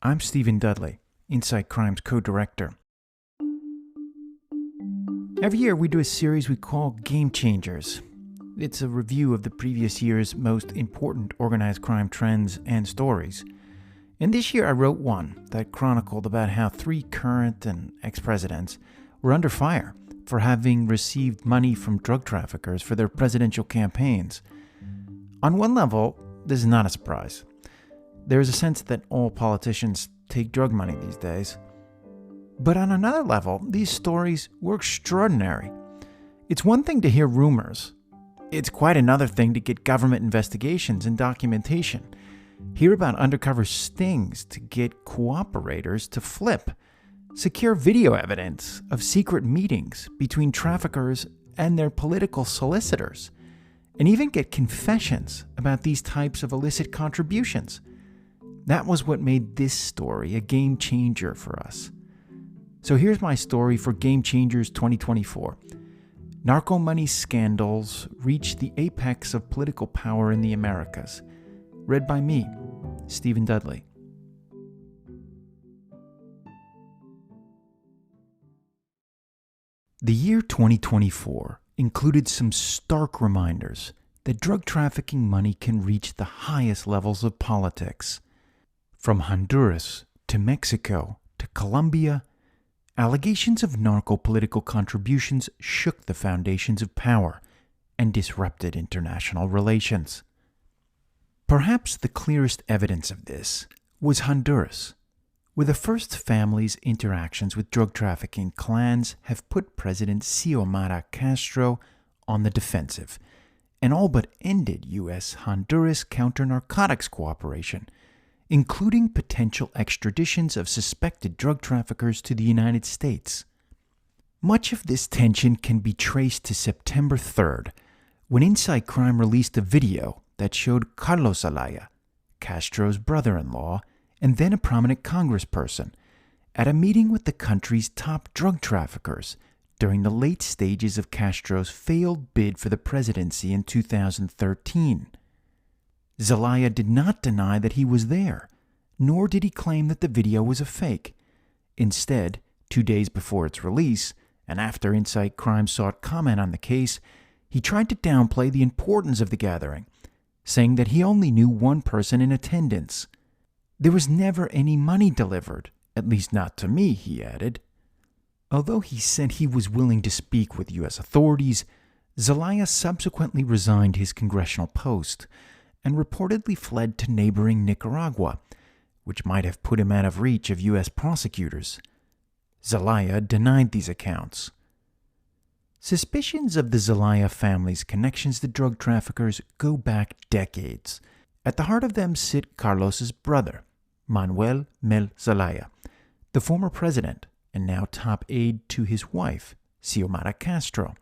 I'm Stephen Dudley, Inside Crime's co-director. Every year we do a series we call Game Changers. It's a review of the previous year's most important organized crime trends and stories. And this year I wrote one that chronicled about how 3 current and ex-presidents were under fire for having received money from drug traffickers for their presidential campaigns. On one level, this is not a surprise. There is a sense that all politicians take drug money these days. But on another level, these stories were extraordinary. It's one thing to hear rumors. It's quite another thing to get government investigations and documentation. Hear about undercover stings to get cooperators to flip. Secure video evidence of secret meetings between traffickers and their political solicitors. And even get confessions about these types of illicit contributions. That was what made this story a game changer for us. So here's my story for Game Changers 2024. Narco money scandals reach the apex of political power in the Americas. Read by me, Stephen Dudley. The year 2024 included some stark reminders that drug trafficking money can reach the highest levels of politics. From Honduras to Mexico to Colombia, allegations of narco-political contributions shook the foundations of power and disrupted international relations. Perhaps the clearest evidence of this was Honduras, where the first family's interactions with drug trafficking clans have put President Xiomara Castro on the defensive and all but ended U.S.-Honduras counter-narcotics cooperation, including potential extraditions of suspected drug traffickers to the United States. Much of this tension can be traced to September 3rd, when Inside Crime released a video that showed Carlos Zelaya, Castro's brother-in-law, and then a prominent congressperson, at a meeting with the country's top drug traffickers during the late stages of Castro's failed bid for the presidency in 2013. Zelaya did not deny that he was there, nor did he claim that the video was a fake. Instead, 2 days before its release, and after Inside Crime sought comment on the case, he tried to downplay the importance of the gathering, saying that he only knew one person in attendance. There was never any money delivered, at least not to me, he added. Although he said he was willing to speak with U.S. authorities, Zelaya subsequently resigned his congressional post and reportedly fled to neighboring Nicaragua, which might have put him out of reach of U.S. prosecutors. Zelaya denied these accounts. Suspicions of the Zelaya family's connections to drug traffickers go back decades. At the heart of them sit Carlos's brother, Manuel Mel Zelaya, the former president and now top aide to his wife, Xiomara Castro.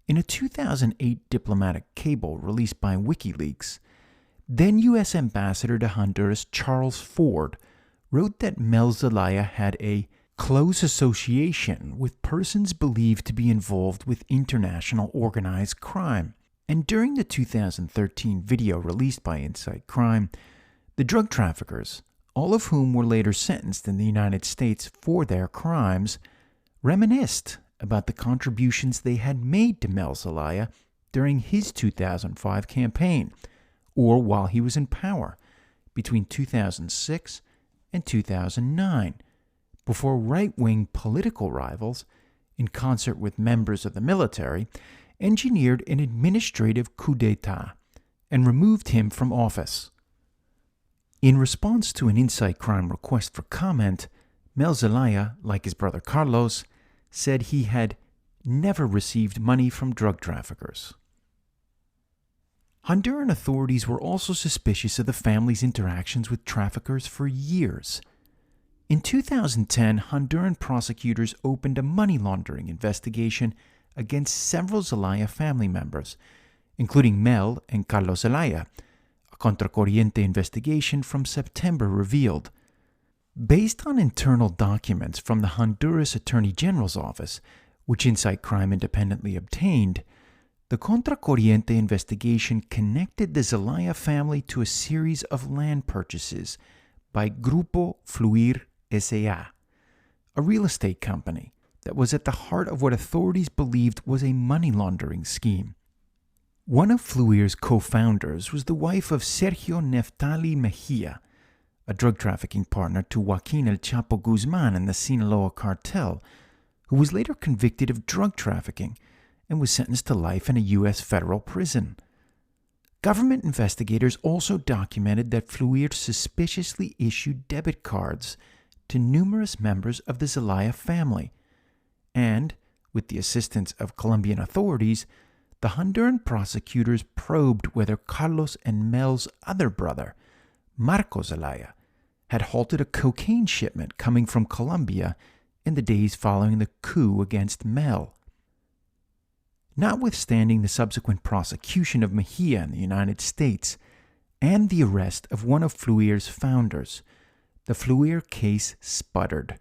In a 2008 diplomatic cable released by WikiLeaks, then U.S. Ambassador to Honduras Charles Ford wrote that Mel Zelaya had a close association with persons believed to be involved with international organized crime. And during the 2013 video released by Inside Crime, the drug traffickers, all of whom were later sentenced in the United States for their crimes, reminisced about the contributions they had made to Mel Zelaya during his 2005 campaign, or while he was in power, between 2006 and 2009, before right-wing political rivals, in concert with members of the military, engineered an administrative coup d'etat and removed him from office. In response to an Inside Crime request for comment, Mel Zelaya, like his brother Carlos, said he had never received money from drug traffickers. Honduran authorities were also suspicious of the family's interactions with traffickers for years. In 2010, Honduran prosecutors opened a money laundering investigation against several Zelaya family members, including Mel and Carlos Zelaya. A contracorriente investigation from September revealed. Based on internal documents from the Honduras Attorney General's office, which Inside Crime independently obtained, the contracorriente investigation connected the Zelaya family to a series of land purchases by Grupo Fluir S.A., a real estate company that was at the heart of what authorities believed was a money laundering scheme. One of Fluir's co-founders was the wife of Sergio Neftali Mejia, a drug trafficking partner to Joaquin El Chapo Guzman in the Sinaloa cartel, who was later convicted of drug trafficking and was sentenced to life in a U.S. federal prison. Government investigators also documented that Fluir suspiciously issued debit cards to numerous members of the Zelaya family, and, with the assistance of Colombian authorities, the Honduran prosecutors probed whether Carlos and Mel's other brother, Marco Zelaya, had halted a cocaine shipment coming from Colombia in the days following the coup against Mel. Notwithstanding the subsequent prosecution of Mejia in the United States and the arrest of one of Fluir's founders, the Fluir case sputtered.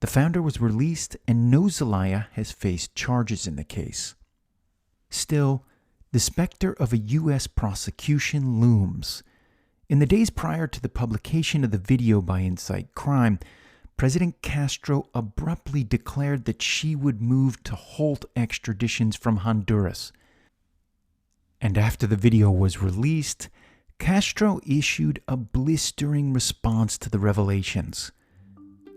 The founder was released and no Zelaya has faced charges in the case. Still, the specter of a U.S. prosecution looms. In the days prior to the publication of the video by Incite Crime, President Castro abruptly declared that she would move to halt extraditions from Honduras. And after the video was released, Castro issued a blistering response to the revelations.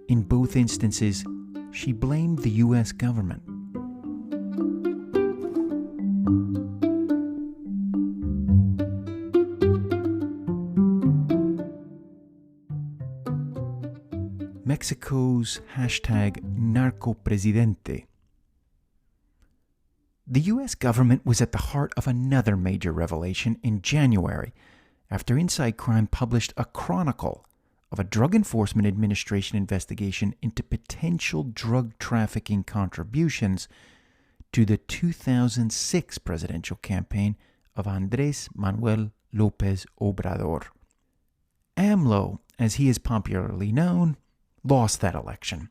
In both instances, she blamed the U.S. government. Mexico's #Narco Presidente. The U.S. government was at the heart of another major revelation in January, after Incite Crime published a chronicle of a Drug Enforcement Administration investigation into potential drug trafficking contributions to the 2006 presidential campaign of Andrés Manuel López Obrador. AMLO, as he is popularly known, lost that election,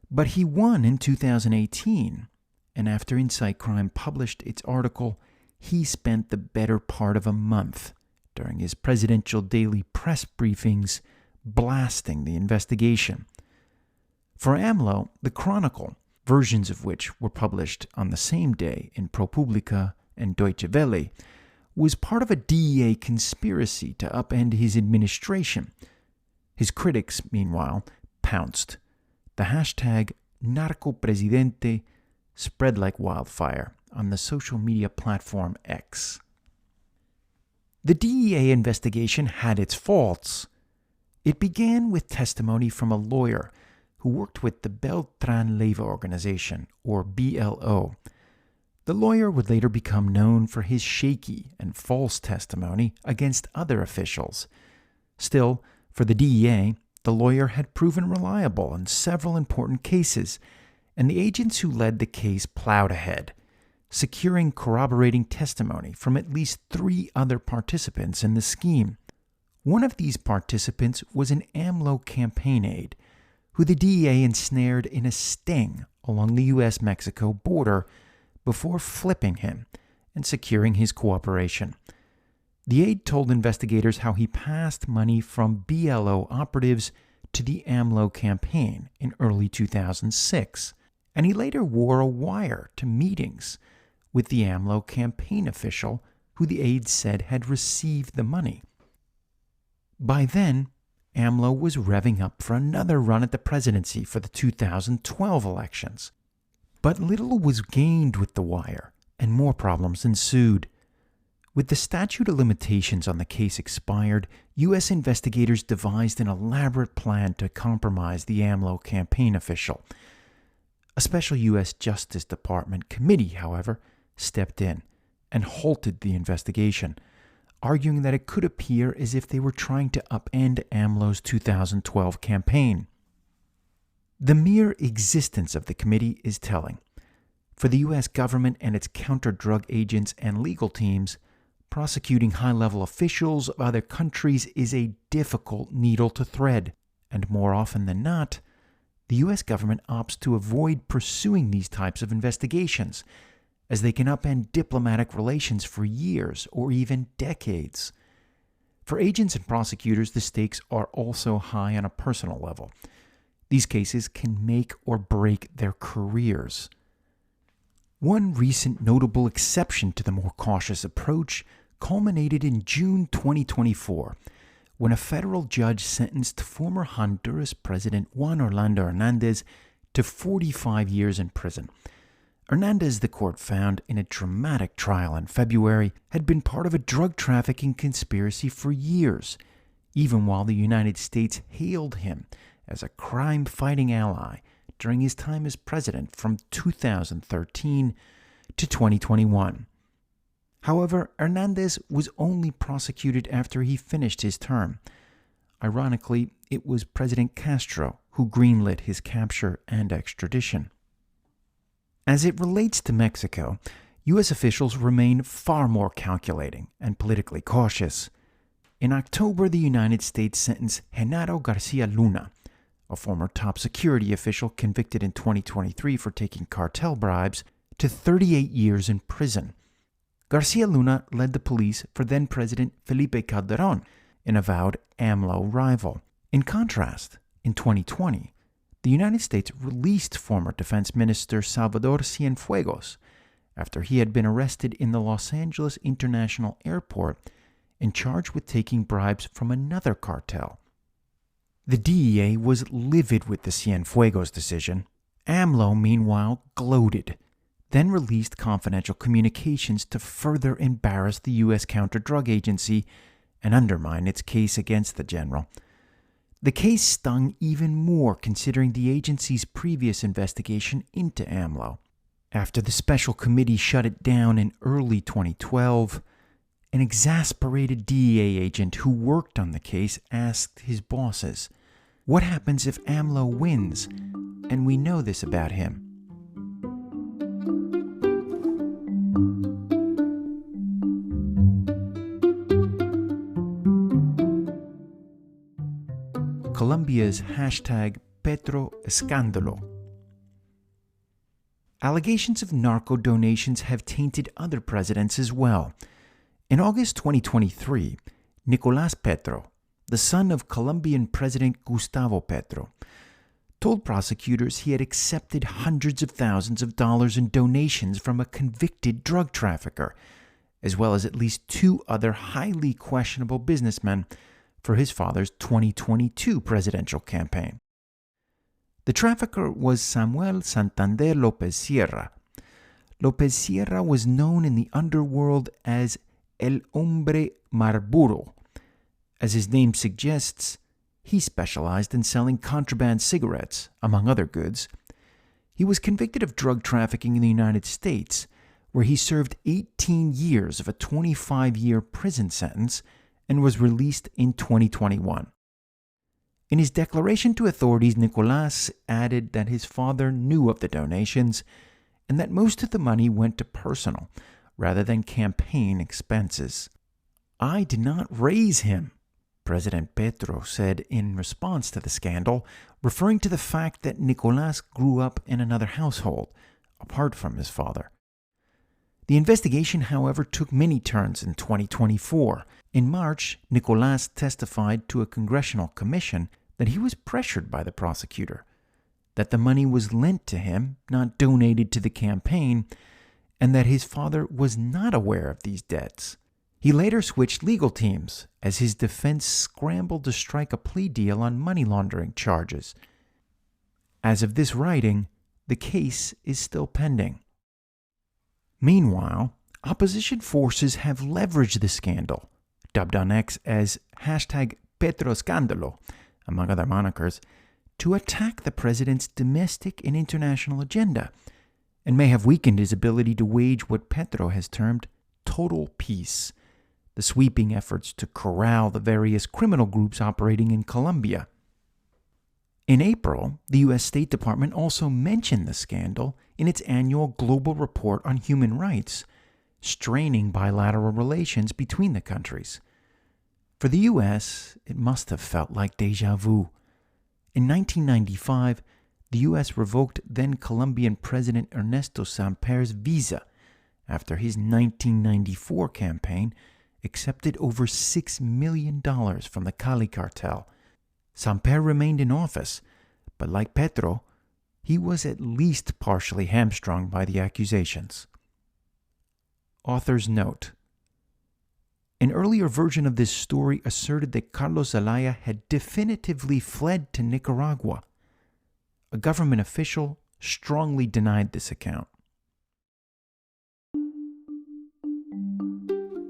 but he won in 2018, and after Incite Crime published its article, he spent the better part of a month during his presidential daily press briefings blasting the investigation. For AMLO, the Chronicle, versions of which were published on the same day in ProPublica and Deutsche Welle, was part of a DEA conspiracy to upend his administration. His critics, meanwhile, pounced. The #Narco Presidente spread like wildfire on the social media platform X. The DEA investigation had its faults. It began with testimony from a lawyer who worked with the Beltran Leyva organization, or BLO. The lawyer would later become known for his shaky and false testimony against other officials. Still, for the DEA, the lawyer had proven reliable in several important cases, and the agents who led the case plowed ahead, securing corroborating testimony from at least 3 other participants in the scheme. One of these participants was an AMLO campaign aide, who the DEA ensnared in a sting along the U.S.-Mexico border before flipping him and securing his cooperation. The aide told investigators how he passed money from BLO operatives to the AMLO campaign in early 2006, and he later wore a wire to meetings with the AMLO campaign official who the aide said had received the money. By then, AMLO was revving up for another run at the presidency for the 2012 elections. But little was gained with the wire, and more problems ensued. With the statute of limitations on the case expired, U.S. investigators devised an elaborate plan to compromise the AMLO campaign official. A special U.S. Justice Department committee, however, stepped in and halted the investigation, arguing that it could appear as if they were trying to upend AMLO's 2012 campaign. The mere existence of the committee is telling. For the U.S. government and its counter-drug agents and legal teams, prosecuting high-level officials of other countries is a difficult needle to thread, and more often than not, the U.S. government opts to avoid pursuing these types of investigations, as they can upend diplomatic relations for years or even decades. For agents and prosecutors, the stakes are also high on a personal level. These cases can make or break their careers. One recent notable exception to the more cautious approach culminated in June 2024, when a federal judge sentenced former Honduras President Juan Orlando Hernandez to 45 years in prison. Hernandez, the court found in a dramatic trial in February, had been part of a drug trafficking conspiracy for years, even while the United States hailed him as a crime-fighting ally during his time as president from 2013 to 2021. However, Hernandez was only prosecuted after he finished his term. Ironically, it was President Castro who greenlit his capture and extradition. As it relates to Mexico, U.S. officials remain far more calculating and politically cautious. In October, the United States sentenced Genaro Garcia Luna, a former top security official convicted in 2023 for taking cartel bribes, to 38 years in prison. Garcia Luna led the police for then-President Felipe Calderón, an avowed AMLO rival. In contrast, in 2020, the United States released former Defense Minister Salvador Cienfuegos after he had been arrested in the Los Angeles International Airport and charged with taking bribes from another cartel. The DEA was livid with the Cienfuegos decision. AMLO, meanwhile, gloated, then released confidential communications to further embarrass the U.S. Counter-Drug Agency and undermine its case against the general. The case stung even more considering the agency's previous investigation into AMLO. After the special committee shut it down in early 2012, an exasperated DEA agent who worked on the case asked his bosses, "What happens if AMLO wins?" And we know this about him. Colombia's #PetroEscándalo. Allegations of narco donations have tainted other presidents as well. In August 2023, Nicolás Petro, the son of Colombian President Gustavo Petro, told prosecutors he had accepted hundreds of thousands of dollars in donations from a convicted drug trafficker, as well as at least two other highly questionable businessmen for his father's 2022 presidential campaign. The trafficker was Samuel Santander López Sierra. López Sierra was known in the underworld as El Hombre Marlboro. As his name suggests, he specialized in selling contraband cigarettes, among other goods. He was convicted of drug trafficking in the United States, where he served 18 years of a 25-year prison sentence and was released in 2021. In his declaration to authorities, Nicolás added that his father knew of the donations and that most of the money went to personal rather than campaign expenses. "I did not raise him," President Petro said in response to the scandal, referring to the fact that Nicolás grew up in another household, apart from his father. The investigation, however, took many turns in 2024. In March, Nicolás testified to a congressional commission that he was pressured by the prosecutor, that the money was lent to him, not donated to the campaign, and that his father was not aware of these debts. He later switched legal teams as his defense scrambled to strike a plea deal on money laundering charges. As of this writing, the case is still pending. Meanwhile, opposition forces have leveraged the scandal, dubbed on X as #PetroEscándalo, among other monikers, to attack the president's domestic and international agenda, and may have weakened his ability to wage what Petro has termed total peace, the sweeping efforts to corral the various criminal groups operating in Colombia. In April, the U.S. State Department also mentioned the scandal in its annual Global Report on Human Rights, straining bilateral relations between the countries. For the U.S., it must have felt like déjà vu. In 1995, the U.S. revoked then-Colombian President Ernesto Samper's visa after his 1994 campaign accepted over $6 million from the Cali cartel. Samper remained in office, but like Petro, he was at least partially hamstrung by the accusations. Author's note: an earlier version of this story asserted that Carlos Zelaya had definitively fled to Nicaragua. A government official strongly denied this account.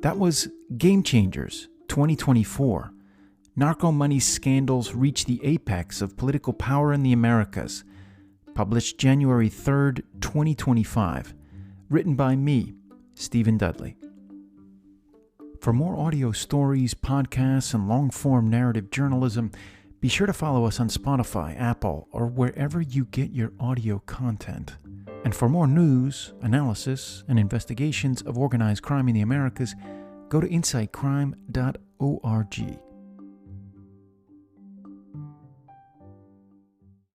That was Game Changers 2024. Narco money scandals reach the apex of political power in the Americas. Published January 3rd, 2025. Written by me, Stephen Dudley. For more audio stories, podcasts, and long-form narrative journalism, be sure to follow us on Spotify, Apple, or wherever you get your audio content. And for more news, analysis, and investigations of organized crime in the Americas, go to insightcrime.org.